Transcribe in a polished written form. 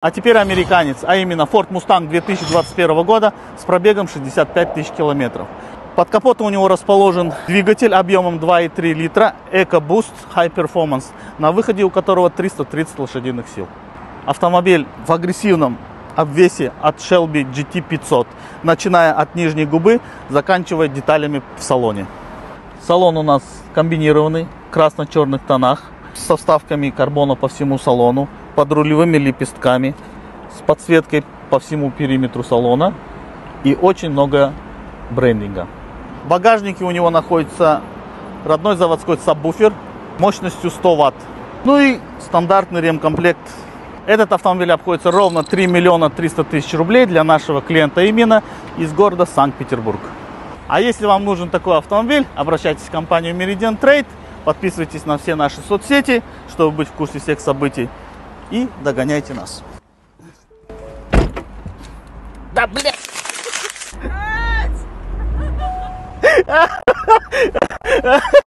А теперь американец, а именно Ford Mustang 2021 года с пробегом 65 тысяч километров. Под капотом у него расположен двигатель объемом 2,3 литра EcoBoost High Performance, на выходе у которого 330 лошадиных сил. Автомобиль в агрессивном обвесе от Shelby GT500, начиная от нижней губы, заканчивая деталями в салоне. Салон у нас комбинированный, в красно-черных тонах, со вставками карбона по всему салону, под рулевыми лепестками, с подсветкой по всему периметру салона и очень много брендинга. В багажнике у него находится родной заводской сабвуфер мощностью 100 Вт. Ну и стандартный ремкомплект. Этот автомобиль обходится ровно 3 миллиона 300 тысяч рублей для нашего клиента именно из города Санкт-Петербург. А если вам нужен такой автомобиль, обращайтесь в компанию Meridian Trade, подписывайтесь на все наши соцсети, чтобы быть в курсе всех событий, и догоняйте нас. Да блядь!